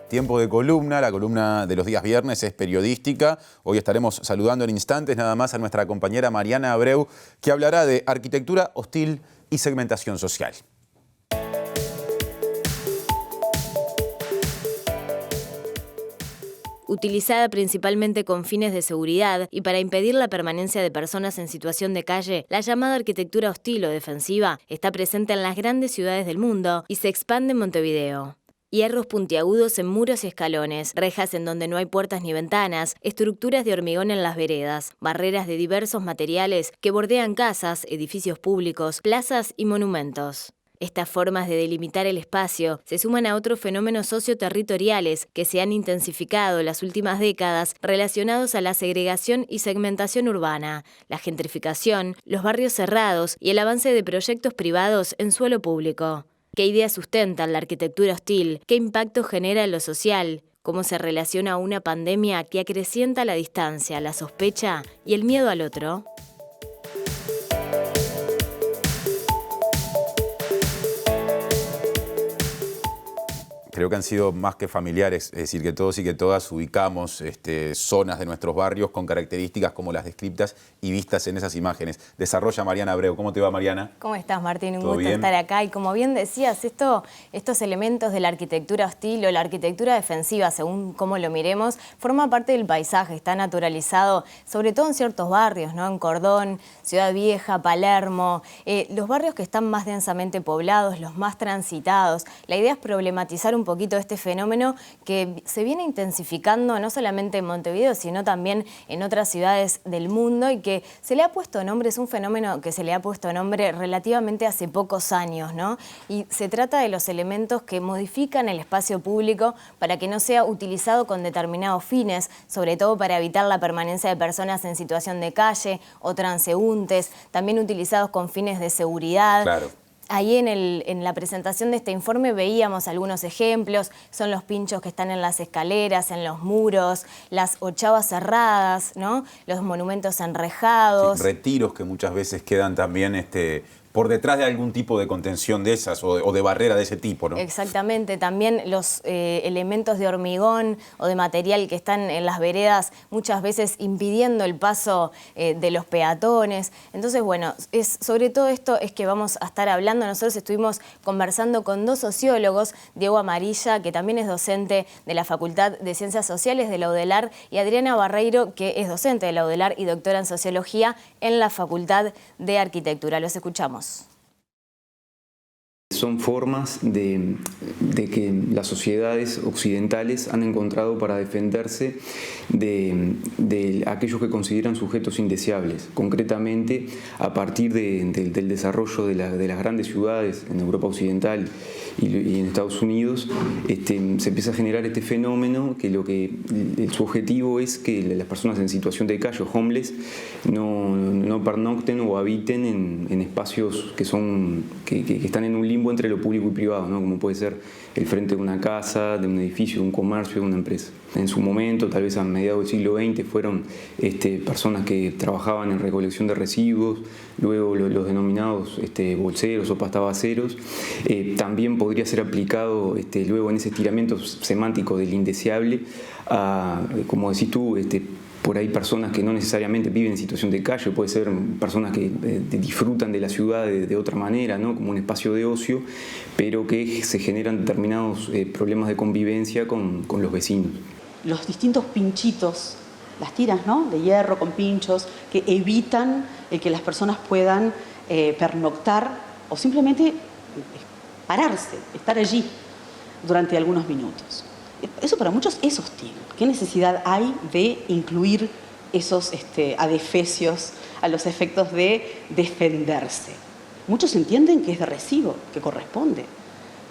Tiempo de columna, la columna de los días viernes es periodística. Hoy estaremos saludando en instantes nada más a nuestra compañera Mariana Abreu, que hablará de arquitectura hostil y segmentación social. Utilizada principalmente con fines de seguridad y para impedir la permanencia de personas en situación de calle, la llamada arquitectura hostil o defensiva está presente en las grandes ciudades del mundo y se expande en Montevideo. Hierros puntiagudos en muros y escalones, rejas en donde no hay puertas ni ventanas, estructuras de hormigón en las veredas, barreras de diversos materiales que bordean casas, edificios públicos, plazas y monumentos. Estas formas de delimitar el espacio se suman a otros fenómenos socioterritoriales que se han intensificado en las últimas décadas relacionados a la segregación y segmentación urbana, la gentrificación, los barrios cerrados y el avance de proyectos privados en suelo público. ¿Qué ideas sustentan la arquitectura hostil? ¿Qué impacto genera en lo social? ¿Cómo se relaciona a una pandemia que acrecienta la distancia, la sospecha y el miedo al otro? Creo que han sido más que familiares, es decir, que todos y que todas ubicamos zonas de nuestros barrios con características como las descriptas y vistas en esas imágenes. Desarrolla Mariana Abreu. ¿Cómo te va, Mariana? ¿Cómo estás, Martín? Un ¿Todo gusto bien? estar acá. Y como bien decías, estos elementos de la arquitectura hostil o la arquitectura defensiva, según cómo lo miremos, forma parte del paisaje, está naturalizado, sobre todo en ciertos barrios, ¿no? En Cordón, Ciudad Vieja, Palermo, los barrios que están más densamente poblados, los más transitados. La idea es problematizar un poquito este fenómeno que se viene intensificando no solamente en Montevideo, sino también en otras ciudades del mundo y que se le ha puesto nombre, es un fenómeno que se le ha puesto nombre relativamente hace pocos años, ¿no? Y se trata de los elementos que modifican el espacio público para que no sea utilizado con determinados fines, sobre todo para evitar la permanencia de personas en situación de calle o transeúntes, también utilizados con fines de seguridad. Claro. Ahí en la presentación de este informe veíamos algunos ejemplos, son los pinchos que están en las escaleras, en los muros, las ochavas cerradas, ¿no? Los monumentos enrejados. Sí, retiros que muchas veces quedan también por detrás de algún tipo de contención de esas o de barrera de ese tipo, ¿no? Exactamente, también los elementos de hormigón o de material que están en las veredas muchas veces impidiendo el paso de los peatones. Entonces, bueno, sobre todo esto es que vamos a estar hablando. Nosotros estuvimos conversando con dos sociólogos, Diego Amarilla, que también es docente de la Facultad de Ciencias Sociales de la UDELAR, y Adriana Barreiro, que es docente de la UDELAR y doctora en Sociología en la Facultad de Arquitectura. Los escuchamos. Son formas de que las sociedades occidentales han encontrado para defenderse de aquellos que consideran sujetos indeseables. Concretamente, a partir del desarrollo de las grandes ciudades en Europa Occidental y en Estados Unidos, se empieza a generar este fenómeno que su objetivo es que las personas en situación de calle, homeless, no pernocten o habiten en espacios que están en un limbo entre lo público y privado, ¿no? Como puede ser el frente de una casa, de un edificio, de un comercio, de una empresa. En su momento, tal vez a mediados del siglo XX, fueron personas que trabajaban en recolección de residuos, luego los denominados bolseros o pastabaceros. También podría ser aplicado luego en ese estiramiento semántico del indeseable a, como decís tú, por ahí personas que no necesariamente viven en situación de calle, puede ser personas que disfrutan de la ciudad de otra manera, ¿no? Como un espacio de ocio, pero que se generan determinados problemas de convivencia con los vecinos. Los distintos pinchitos, las tiras, ¿no?, de hierro con pinchos, que evitan el que las personas puedan pernoctar o simplemente pararse, estar allí durante algunos minutos. Eso para muchos es hostil. ¿Qué necesidad hay de incluir esos adefesios a los efectos de defenderse? Muchos entienden que es de recibo, que corresponde,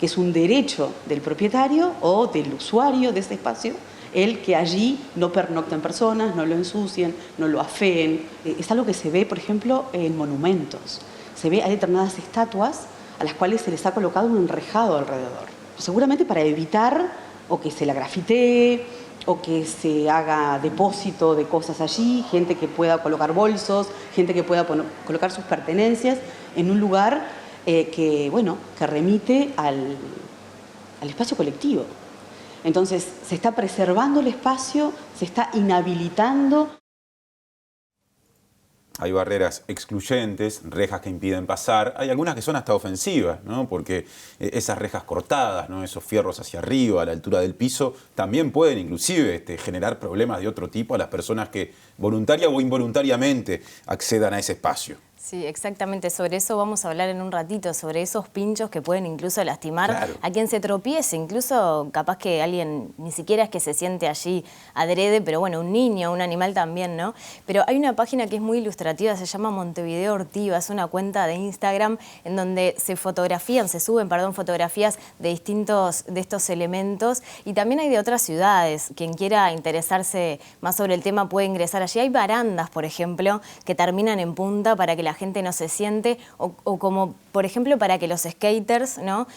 que es un derecho del propietario o del usuario de ese espacio el que allí no pernocten personas, no lo ensucien, no lo afeen. Es algo que se ve, por ejemplo, en monumentos. Se ve a determinadas estatuas a las cuales se les ha colocado un enrejado alrededor. Seguramente para evitar o que se la grafitee, o que se haga depósito de cosas allí, gente que pueda colocar bolsos, gente que pueda colocar sus pertenencias en un lugar que remite al espacio colectivo. Entonces, se está preservando el espacio, se está inhabilitando. Hay barreras excluyentes, rejas que impiden pasar. Hay algunas que son hasta ofensivas, ¿no? Porque esas rejas cortadas, ¿no? Esos fierros hacia arriba, a la altura del piso, también pueden inclusive generar problemas de otro tipo a las personas que voluntaria o involuntariamente accedan a ese espacio. Sí, exactamente. Sobre eso vamos a hablar en un ratito, sobre esos pinchos que pueden incluso lastimar a quien se tropiece. Incluso capaz que alguien ni siquiera es que se siente allí adrede, pero bueno, un niño, un animal también, ¿no? Pero hay una página que es muy ilustrativa, se llama Montevideo Ortiva, es una cuenta de Instagram en donde se suben fotografías de distintos de estos elementos, y también hay de otras ciudades. Quien quiera interesarse más sobre el tema puede ingresar allí. Hay barandas, por ejemplo, que terminan en punta para que la gente no se siente, o como por ejemplo para que los skaters no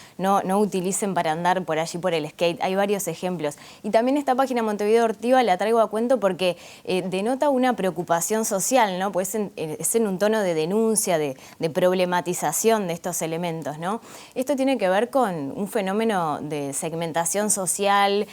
utilicen para andar por allí por el skate. Hay varios ejemplos. Y también esta página Montevideo Ortiva la traigo a cuento porque denota una preocupación social, ¿no? Pues es en un tono de denuncia, de problematización de estos elementos, ¿no? Esto tiene que ver con un fenómeno de segmentación social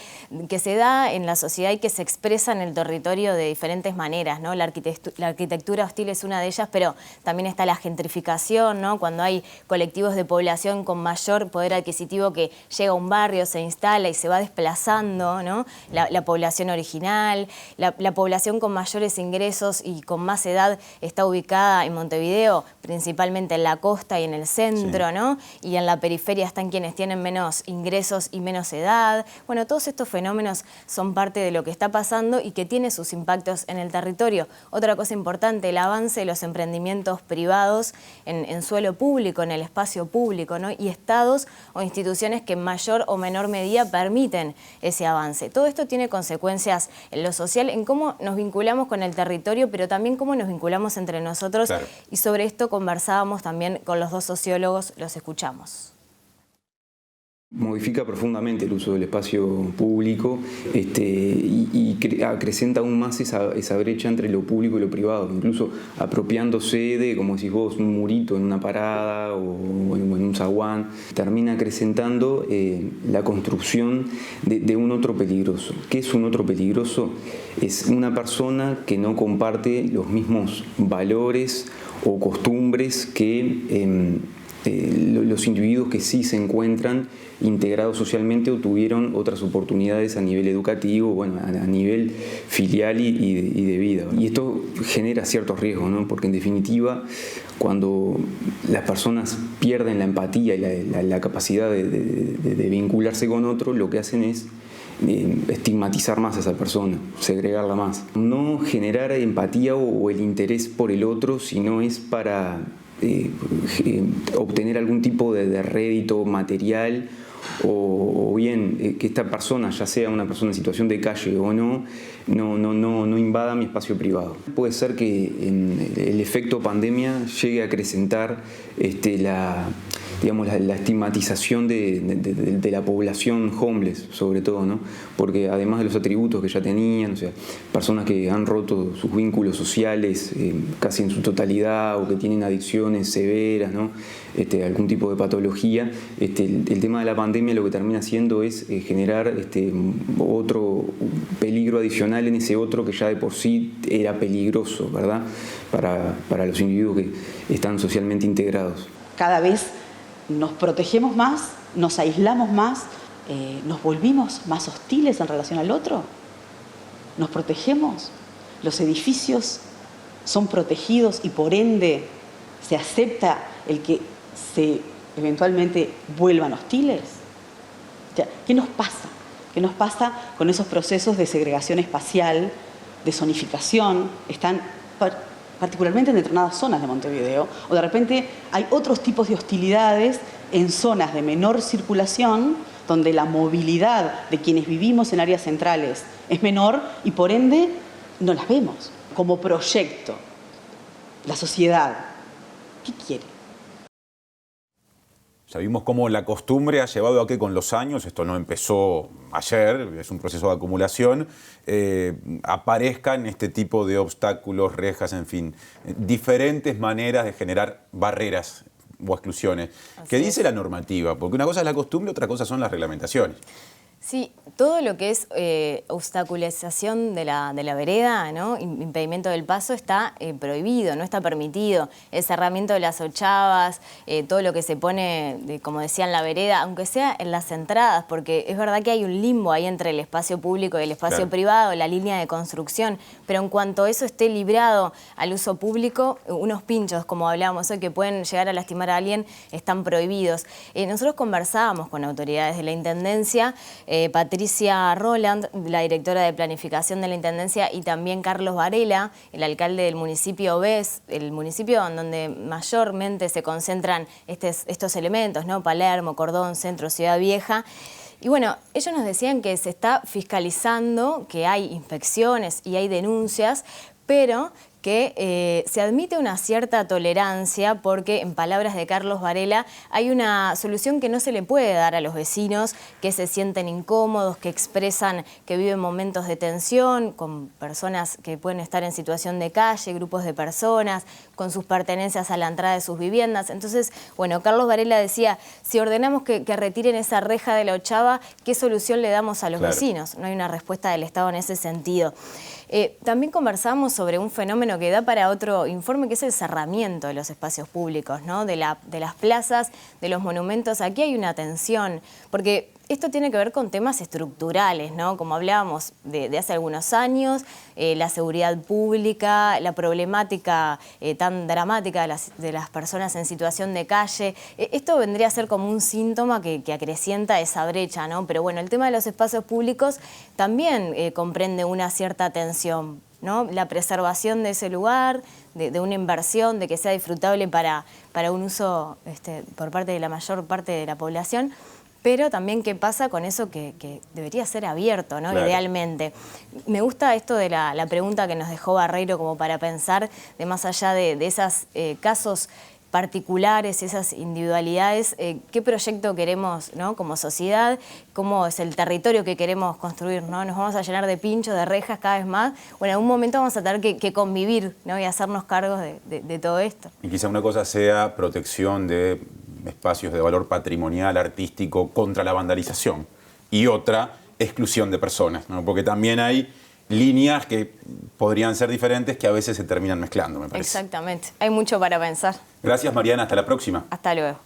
que se da en la sociedad y que se expresa en el territorio de diferentes maneras, ¿no? La arquitectura hostil es una de ellas, pero también está la gentrificación, ¿no? Cuando hay colectivos de población con mayor poder adquisitivo que llega a un barrio, se instala y se va desplazando, ¿no? La población original, la población con mayores ingresos y con más edad está ubicada en Montevideo, principalmente en la costa y en el centro, ¿no? Y en la periferia están quienes tienen menos ingresos y menos edad. Bueno, todos estos fenómenos son parte de lo que está pasando y que tiene sus impactos en el territorio. Otra cosa importante, el avance de los emprendimientos privados en suelo público, en el espacio público, ¿no? Y estados o instituciones que en mayor o menor medida permiten ese avance. Todo esto tiene consecuencias en lo social, en cómo nos vinculamos con el territorio, pero también cómo nos vinculamos entre nosotros. Claro. Y sobre esto conversábamos también con los dos sociólogos, los escuchamos. Modifica profundamente el uso del espacio público y acrecenta aún más esa brecha entre lo público y lo privado, incluso apropiándose de, como decís vos, un murito en una parada o en un zaguán, termina acrecentando la construcción de un otro peligroso. ¿Qué es un otro peligroso? Es una persona que no comparte los mismos valores o costumbres que los individuos que sí se encuentran integrados socialmente o tuvieron otras oportunidades a nivel educativo, bueno, a nivel filial y de vida. Y esto genera ciertos riesgos, ¿no? Porque en definitiva, cuando las personas pierden la empatía y la capacidad de vincularse con otro, lo que hacen es estigmatizar más a esa persona, segregarla más. No generar empatía o el interés por el otro, sino es para obtener algún tipo de rédito material o bien que esta persona, ya sea una persona en situación de calle o no invada mi espacio privado. Puede ser que el efecto pandemia llegue a acrecentar la estigmatización de la población homeless, sobre todo, ¿no? Porque además de los atributos que ya tenían, o sea, personas que han roto sus vínculos sociales casi en su totalidad o que tienen adicciones severas, ¿no? Algún tipo de patología, el tema de la pandemia lo que termina haciendo es generar otro peligro adicional en ese otro que ya de por sí era peligroso, ¿verdad? Para los individuos que están socialmente integrados. Cada vez nos protegemos más, nos aislamos más, nos volvimos más hostiles en relación al otro, nos protegemos, los edificios son protegidos y por ende se acepta el que se eventualmente vuelvan hostiles. ¿Qué nos pasa? ¿Qué nos pasa con esos procesos de segregación espacial, de zonificación? Están particularmente en determinadas zonas de Montevideo, o de repente hay otros tipos de hostilidades en zonas de menor circulación, donde la movilidad de quienes vivimos en áreas centrales es menor y por ende no las vemos como proyecto. La sociedad, ¿qué quiere? Ya vimos cómo la costumbre ha llevado a que con los años, esto no empezó ayer, es un proceso de acumulación, aparezcan este tipo de obstáculos, rejas, en fin, diferentes maneras de generar barreras o exclusiones. ¿Qué dice la normativa? Porque una cosa es la costumbre, otra cosa son las reglamentaciones. Sí, todo lo que es obstaculización de la vereda, ¿no? Impedimento del paso está prohibido, no está permitido. El cerramiento de las ochavas, todo lo que se pone, como decía, en la vereda, aunque sea en las entradas, porque es verdad que hay un limbo ahí entre el espacio público y el espacio privado, la línea de construcción, pero en cuanto eso esté librado al uso público, unos pinchos, como hablábamos hoy, que pueden llegar a lastimar a alguien, están prohibidos. Nosotros conversábamos con autoridades de la Intendencia, Patricia Roland, la directora de Planificación de la Intendencia, y también Carlos Varela, el alcalde del municipio Bes, el municipio en donde mayormente se concentran estos elementos, ¿no? Palermo, Cordón, Centro, Ciudad Vieja. Y bueno, ellos nos decían que se está fiscalizando, que hay inspecciones y hay denuncias, pero que se admite una cierta tolerancia porque, en palabras de Carlos Varela, hay una solución que no se le puede dar a los vecinos que se sienten incómodos, que expresan que viven momentos de tensión, con personas que pueden estar en situación de calle, grupos de personas, con sus pertenencias a la entrada de sus viviendas. Entonces, bueno, Carlos Varela decía, si ordenamos que retiren esa reja de la ochava, ¿qué solución le damos a los vecinos? No hay una respuesta del Estado en ese sentido. También conversamos sobre un fenómeno que da para otro informe, que es el cerramiento de los espacios públicos, ¿no? De las plazas, de los monumentos. Aquí hay una tensión, porque esto tiene que ver con temas estructurales, ¿no? Como hablábamos de hace algunos años, la seguridad pública, la problemática tan dramática de las personas en situación de calle. Esto vendría a ser como un síntoma que acrecienta esa brecha, ¿no? Pero bueno, el tema de los espacios públicos también comprende una cierta tensión, ¿no? La preservación de ese lugar, de una inversión, de que sea disfrutable para un uso por parte de la mayor parte de la población. Pero también qué pasa con eso que debería ser abierto, ¿no? Claro. Idealmente. Me gusta esto de la pregunta que nos dejó Barreiro como para pensar de más allá de esos casos particulares, esas individualidades, qué proyecto queremos, ¿no? Como sociedad, cómo es el territorio que queremos construir, ¿no? Nos vamos a llenar de pinchos, de rejas cada vez más. Bueno, en algún momento vamos a tener que convivir, ¿no? Y hacernos cargos de todo esto. Y quizá una cosa sea protección de espacios de valor patrimonial, artístico, contra la vandalización, y otra, exclusión de personas, ¿no? Porque también hay líneas que podrían ser diferentes que a veces se terminan mezclando, me parece. Exactamente. Hay mucho para pensar. Gracias, Mariana. Hasta la próxima. Hasta luego.